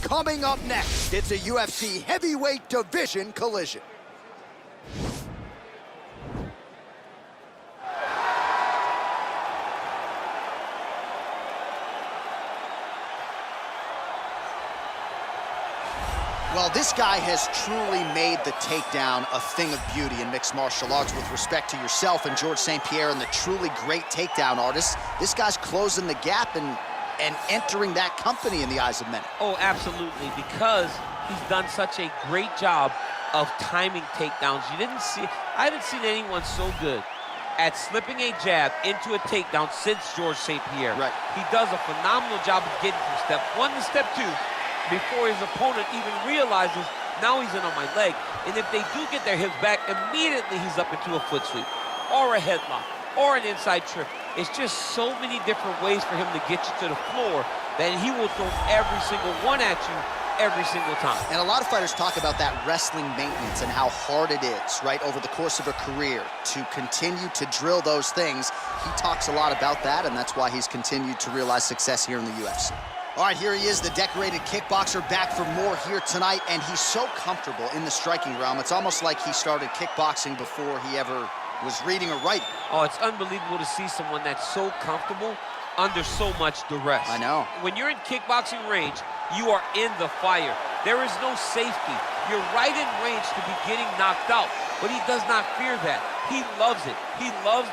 Coming up next, it's a UFC heavyweight division collision. Well, this guy has truly made the takedown a thing of beauty in mixed martial arts. With respect to yourself and George St. Pierre and the truly great takedown artists, this guy's closing the gap and entering that company in the eyes of many. Oh, absolutely, because he's done such a great job of timing takedowns. I haven't seen anyone so good at slipping a jab into a takedown since George St. Pierre. Right. He does a phenomenal job of getting from step one to step two before his opponent even realizes now he's in on my leg. And if they do get their hips back, immediately he's up into a foot sweep or a headlock or an inside trip. It's just so many different ways for him to get you to the floor that he will throw every single one at you every single time. And a lot of fighters talk about that wrestling maintenance and how hard it is, right, over the course of a career to continue to drill those things. He talks a lot about that, and that's why he's continued to realize success here in the UFC. All right, here he is, the decorated kickboxer, back for more here tonight, and he's so comfortable in the striking realm. It's almost like he started kickboxing before he ever was reading or writing. Oh, it's unbelievable to see someone that's so comfortable under so much duress. I know. When you're in kickboxing range, you are in the fire. There is no safety. You're right in range to be getting knocked out, but he does not fear that. He loves it. He loves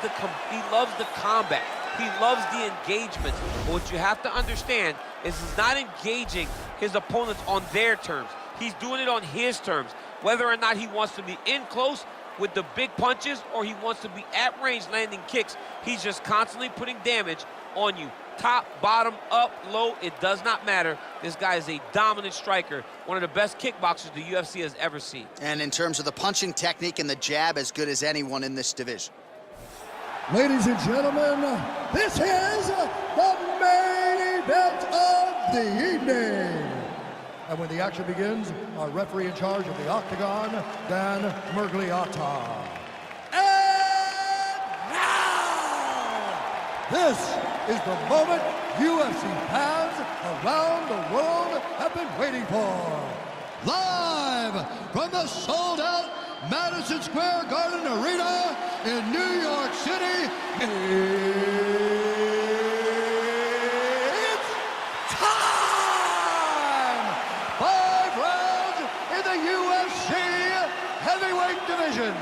the combat. He loves the engagement. But what you have to understand is he's not engaging his opponents on their terms. He's doing it on his terms. Whether or not he wants to be in close with the big punches or he wants to be at range landing kicks, he's just constantly putting damage on you. Top, bottom, up, low, it does not matter. This guy is a dominant striker, one of the best kickboxers the UFC has ever seen. And in terms of the punching technique and the jab, as good as anyone in this division. Ladies and gentlemen, this is the main event of the evening. And when the action begins, our referee in charge of the Octagon, Dan Mergliata. And now, this is the moment UFC fans around the world have been waiting for. Live from the sold-out Madison Square Garden Arena in New York City, it's time! 5 rounds in the UFC heavyweight division.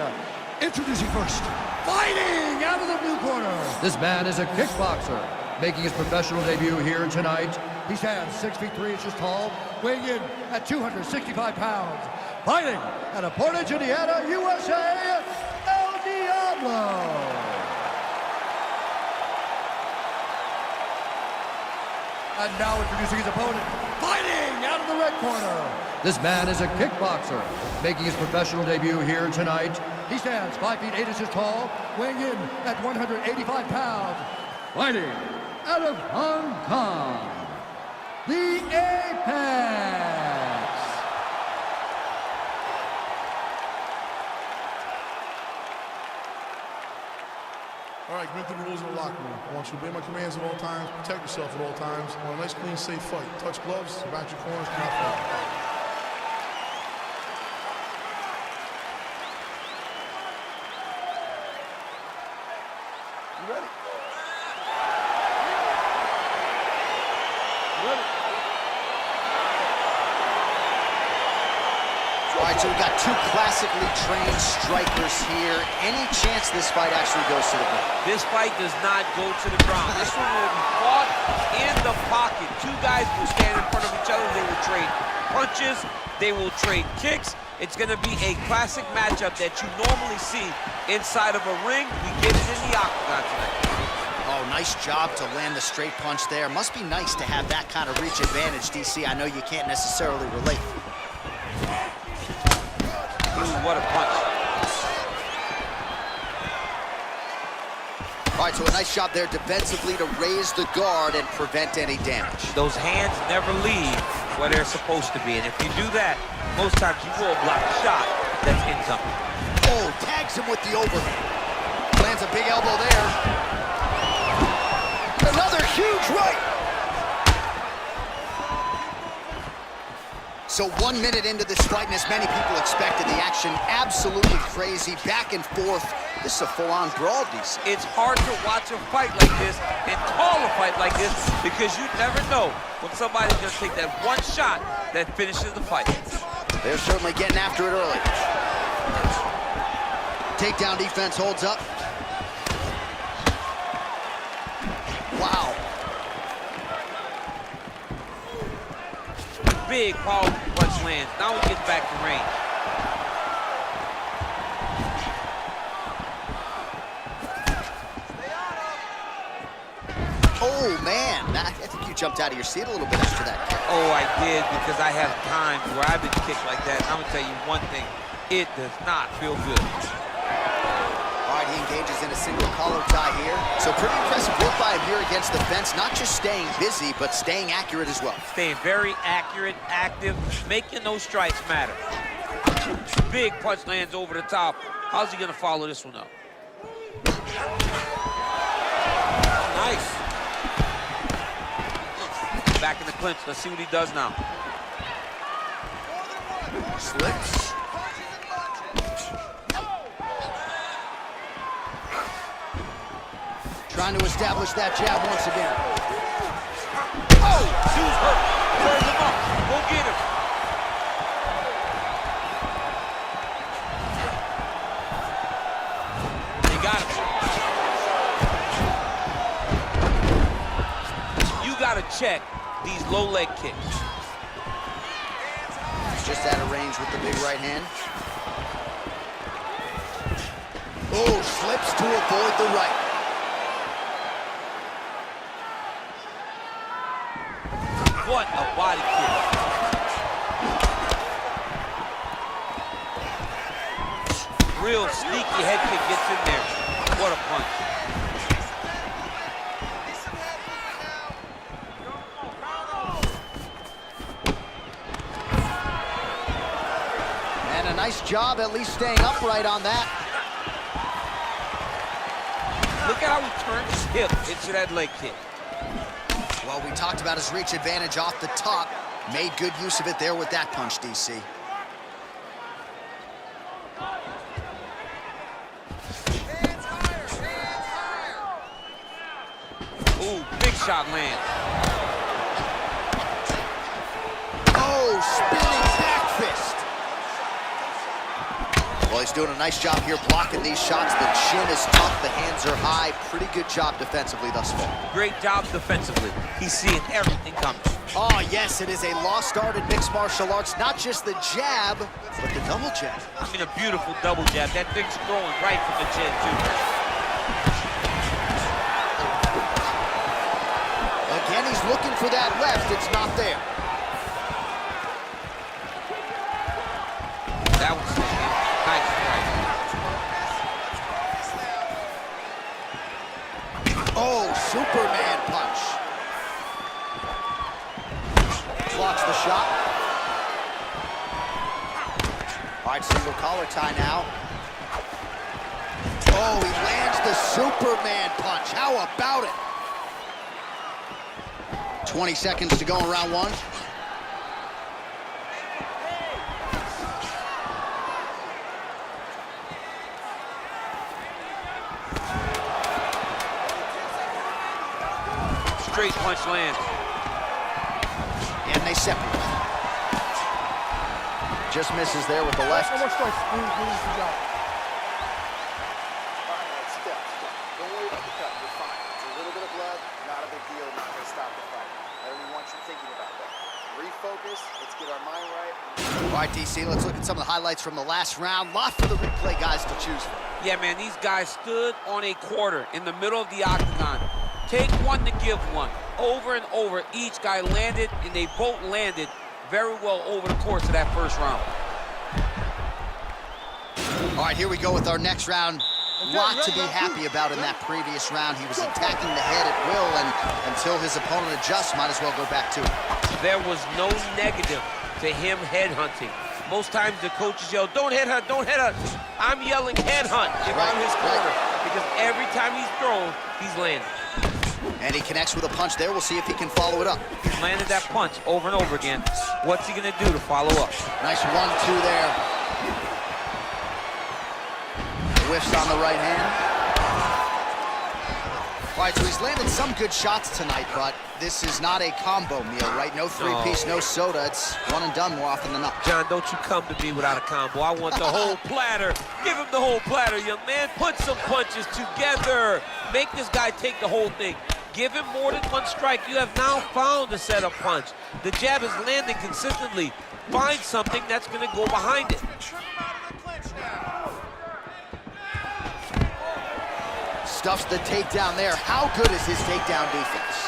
Introducing first, fighting out of the blue corner. This man is a kickboxer, making his professional debut here tonight. He stands 6 feet 3 inches tall, weighing in at 265 pounds. Fighting out of Portage, Indiana, USA, El Diablo. And now introducing his opponent, fighting out of the red corner. This man is a kickboxer, making his professional debut here tonight. He stands 5 feet 8 inches tall, weighing in at 185 pounds. Fighting out of Hong Kong, the Apex. All right, commit to the rules of the locker room. I want you to obey my commands at all times, protect yourself at all times. I want a nice, clean, safe fight. Touch gloves, back your corners, not fight. You ready? You ready? All right, so we've got two classically trained strikers here. Any chance this fight actually goes to the ground? This fight does not go to the ground. This one will be fought in the pocket. Two guys will stand in front of each other. They will trade punches. They will trade kicks. It's going to be a classic matchup that you normally see inside of a ring. We get it in the octagon tonight. Oh, nice job to land the straight punch there. Must be nice to have that kind of reach advantage, DC. I know you can't necessarily relate. Ooh, what a punch. All right, so a nice job there defensively to raise the guard and prevent any damage. Those hands never leave where they're supposed to be. And if you do that, most times you will block a shot that's incoming. Oh, tags him with the overhand. Lands a big elbow there. Another huge right. So 1 minute into this fight, and as many people expected, the action absolutely crazy, back and forth. This is a full-on brawl, DC. It's hard to watch a fight like this and call a fight like this because you never know when somebody's going to take that one shot that finishes the fight. They're certainly getting after it early. Takedown defense holds up. Wow. Big, powerful punch lands. Now he gets back to range. Oh, man. I think you jumped out of your seat a little bit after that kick. Oh, I did, because I have time where I've been kicked like that. And I'm going to tell you one thing. It does not feel good. All right, he engages in a single collar tie here. So pretty impressive work by him here against the fence. Not just staying busy, but staying accurate as well. Staying very accurate, active, making those strikes matter. Big punch lands over the top. How's he going to follow this one up? Oh, nice. Back in the clinch. Let's see what he does now. Slips. Trying to establish that jab once again. Oh, dude's hurt. Turn him up. Go get him. They got him. You got to check these low leg kicks. Just out of range with the big right hand. Oh, slips to avoid the right. What a body kick. Real sneaky head kick gets in there. What a punch. And a nice job at least staying upright on that. Look at how he turned his hip into that leg kick. Well, we talked about his reach advantage off the top. Made good use of it there with that punch, DC. Ooh, big shot lands. Oh, spinning back fist. Well, he's doing a nice job here blocking these shots. The chin is tough, the hands are high. Pretty good job defensively thus far. Great job defensively. He's seeing everything coming. Oh, yes, it is a lost art in mixed martial arts. Not just the jab, but the double jab. I mean, a beautiful double jab. That thing's throwing right from the chin, too. Again, he's looking for that left. It's not there. That was nice strike. Oh, Superman punch. Blocks the shot. All right, single collar tie now. Oh, he lands the Superman punch. How about it? 20 seconds to go in round one. Straight punch lands. And they separate. Just misses there with the left. No more strikes. Good job. Don't worry about the cut. You're fine. It's a little bit of blood, not a big deal. Not going to stop the fight. I don't even want you thinking about that. Refocus. Let's get our mind right. All right, DC, let's look at some of the highlights from the last round. Lot for the replay guys to choose from. Yeah, man, these guys stood on a quarter in the middle of the octagon. Take one to give one. Over and over, each guy landed, and they both landed very well over the course of that first round. All right, here we go with our next round. Lot to be happy about in that previous round. He was attacking the head at will, and until his opponent adjusts, might as well go back to it. There was no negative to him headhunting. Most times the coaches yell, don't headhunt, don't headhunt. I'm yelling headhunt if I'm his corner, because every time he's thrown, he's landing. And he connects with a punch there. We'll see if he can follow it up. He's landed that punch over and over again. What's he gonna do to follow up? Nice 1-2 there. Whiffs on the right hand. All right, so he's landed some good shots tonight, but this is not a combo meal, right? No three-piece, no soda. It's one and done more often than not. John, don't you come to me without a combo. I want the whole platter. Give him the whole platter, young man. Put some punches together. Make this guy take the whole thing. Give him more than one strike. You have now found a setup punch. The jab is landing consistently. Find something that's going to go behind it. Stuffs the takedown there. How good is his takedown defense?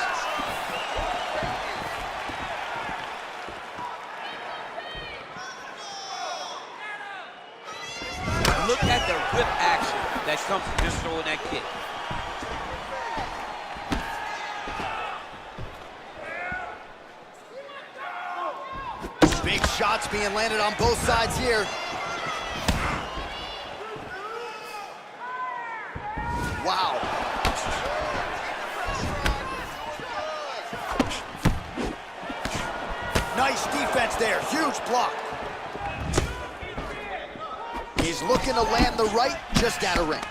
Look at the whip action that comes from just throwing that kick. Big shots being landed on both sides here. Wow. Nice defense there. Huge block. He's looking to land the right, just out of range.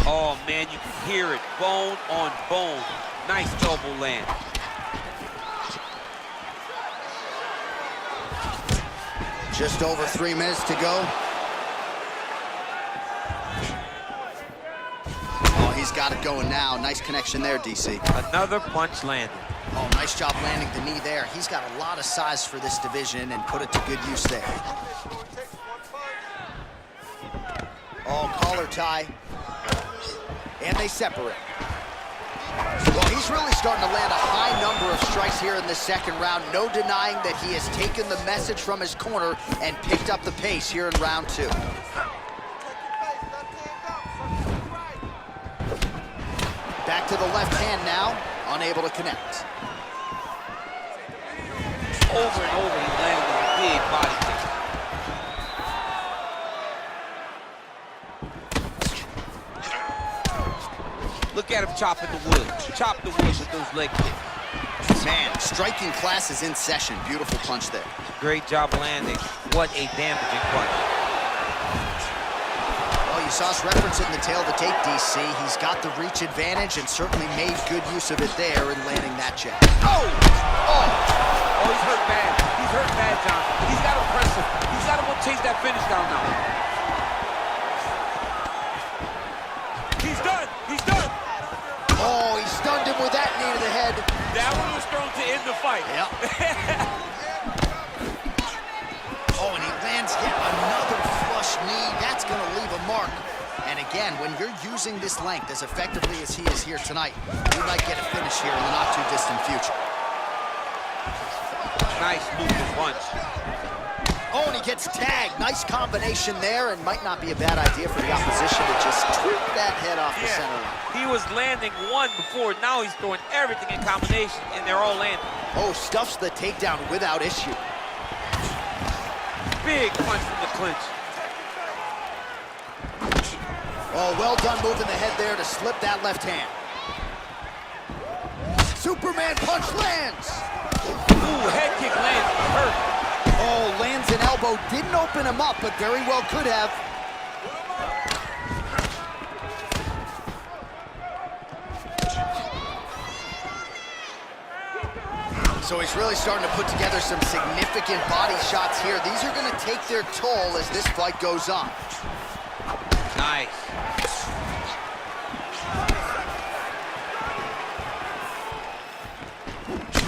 Oh, man, you can hear it. Bone on bone. Nice elbow land. Just over 3 minutes to go. Oh, he's got it going now. Nice connection there, DC. Another punch landed. Oh, nice job landing the knee there. He's got a lot of size for this division and put it to good use there. Oh, collar tie. And they separate. Well, he's really starting to land a high number of strikes here in the second round. No denying that he has taken the message from his corner and picked up the pace here in round 2. Back to the left hand now, unable to connect. Over and over, he landed a big body kick. Look at him chopping the wood. Chop the wood with those leg kicks. Man, striking class is in session. Beautiful punch there. Great job landing. What a damaging punch. Well, you saw us referencing the tail of the tape, DC. He's got the reach advantage and certainly made good use of it there in landing that jab. Oh! Oh! Oh, he's hurt bad. He's hurt bad, John. He's got to press him. He's got to go chase that finish down now. He's done. He's done. Oh, he stunned him with that knee to the head. That one was thrown to end the fight. Yep. Oh, and he lands yet another flush knee. That's going to leave a mark. And again, when you're using this length as effectively as he is here tonight, you might get a finish here in the not-too-distant future. Nice moving punch. Oh, and he gets tagged. Nice combination there, and might not be a bad idea for the opposition to just tweak that head off the center line. He was landing one before. Now he's throwing everything in combination, and they're all landing. Oh, stuffs the takedown without issue. Big punch from the clinch. Oh, well done moving the head there to slip that left hand. Superman punch lands. Ooh, head kick lands. Hurt. Oh, lands an elbow. Didn't open him up, but very well could have. So he's really starting to put together some significant body shots here. These are going to take their toll as this fight goes on. Nice.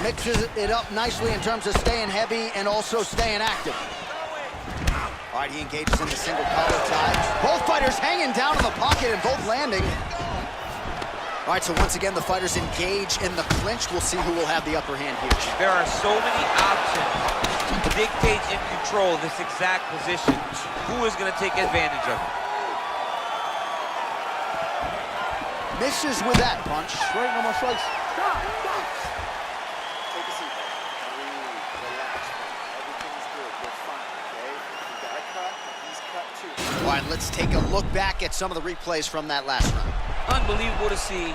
Mixes it up nicely in terms of staying heavy and also staying active. All right, he engages in the single collar tie. Both fighters hanging down in the pocket and both landing. All right, so once again, the fighters engage in the clinch. We'll see who will have the upper hand here. There are so many options to dictate and control this exact position. Who is going to take advantage of it? Misses with that punch. Right on my strikes. Take a seat. Breathe. Relax. Everything's good. You're fine, okay? You got a cut. He's cut too. All right, let's take a look back at some of the replays from that last round. Unbelievable to see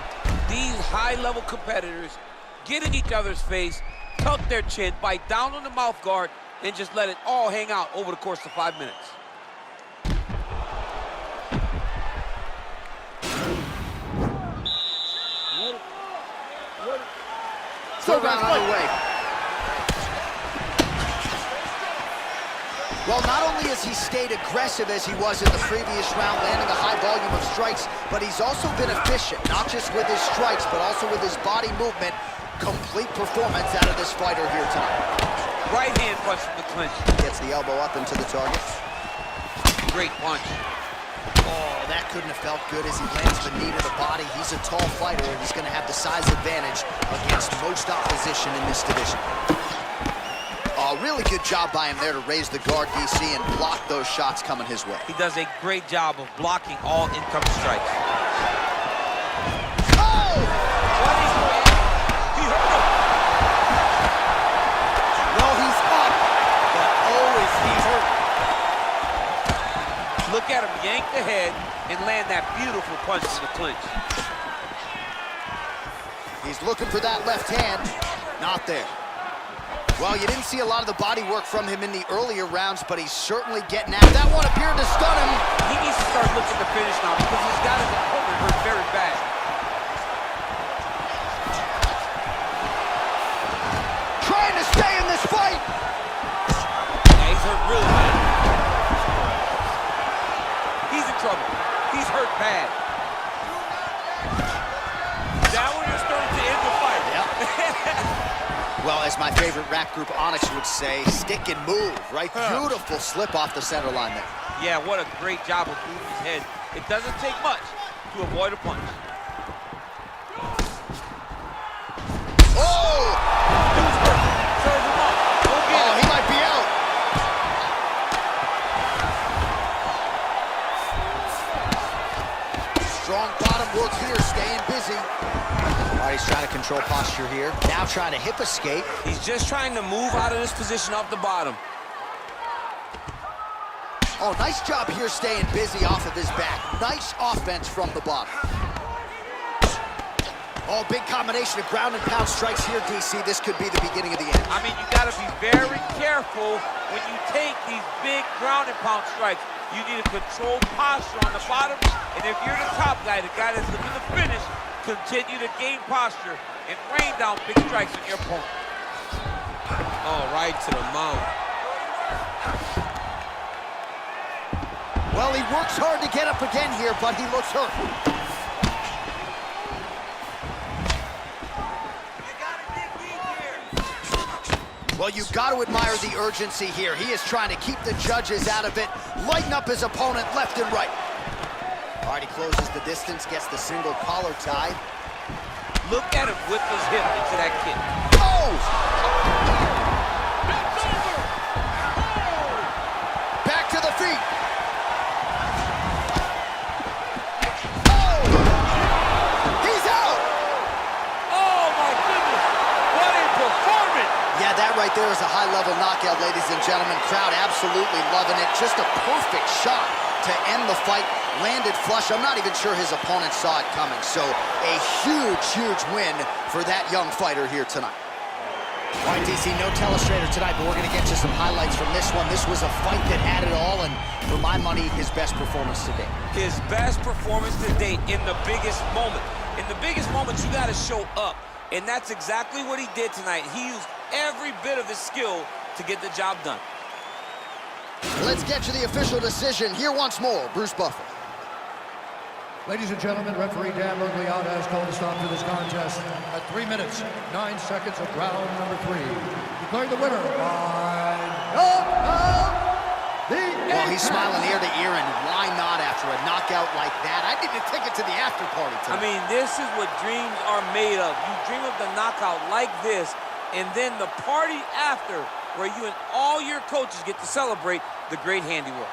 These high-level competitors get in each other's face, tuck their chin, bite down on the mouth guard, and just let it all hang out over the course of 5 minutes. Third round underway. Well, not only has he stayed aggressive as he was in the previous round, landing a high volume of strikes, but he's also been efficient, not just with his strikes, but also with his body movement. Complete performance out of this fighter here tonight. Right hand punch from the clinch. Gets the elbow up into the target. Great punch. Oh, that couldn't have felt good as he lands the knee to the body. He's a tall fighter, and he's going to have the size advantage against most opposition in this division. Oh, really good job by him there to raise the guard, DC, and block those shots coming his way. He does a great job of blocking all incoming strikes. Oh! He hurt him. Well, he's up, but oh, is he hurt. Look at him yank the head and land that beautiful punch in the clinch. He's looking for that left hand. Not there. Well, you didn't see a lot of the body work from him in the earlier rounds, but he's certainly getting at it. That one appeared to stun him. He needs to start looking to finish now because he's got his opponent hurt very bad. Trying to stay in this fight. Yeah, he's hurt really bad. He's in trouble. He's hurt bad. Now when you're starting to end the fight. Yep. Well, as my favorite rap group Onyx would say, stick and move, right? Beautiful slip off the center line there. Yeah, what a great job of moving his head. It doesn't take much to avoid a punch. Oh! Dude's hurt. Serve him up. Go get him. He might be out. Strong bottom work here, staying busy. All right, he's trying to control posture here. Now trying to hip escape. He's just trying to move out of this position off the bottom. Oh, nice job here staying busy off of his back. Nice offense from the bottom. Oh, big combination of ground and pound strikes here, DC. This could be the beginning of the end. I mean, you got to be very careful when you take these big ground and pound strikes. You need a controlled posture on the bottom. And if you're the top guy, the guy that's looking to finish, continue to gain posture and rain down big strikes on your opponent. Oh, right to the mount. Well, he works hard to get up again here, but he looks hurt. Well, you've got to admire the urgency here. He is trying to keep the judges out of it, lighten up his opponent left and right. All right, he closes the distance, gets the single collar tie. Look at him whip his hip into that kick. Oh! Back to the feet. Oh! He's out! Oh, my goodness. What a performance. Yeah, that right there is a high-level knockout, ladies and gentlemen. Crowd absolutely loving it. Just a perfect shot to end the fight. Landed flush. I'm not even sure his opponent saw it coming. So a huge, huge win for that young fighter here tonight. All right, DC, no telestrator tonight, but we're going to get you some highlights from this one. This was a fight that had it all, and for my money, his best performance to date. His best performance to date in the biggest moment. In the biggest moments, you got to show up. And that's exactly what he did tonight. He used every bit of his skill to get the job done. Let's get to the official decision. Here once more, Bruce Buffer. Ladies and gentlemen, referee Dan Bergliata has called a stop to this contest at 3 minutes, 9 seconds of round number 3. Declaring the winner by knockout, Well, he's smiling ear to ear, and why not after a knockout like that? I need a ticket to the after party tonight. I mean, this is what dreams are made of. You dream of the knockout like this, and then the party after, where you and all your coaches get to celebrate the great handiwork.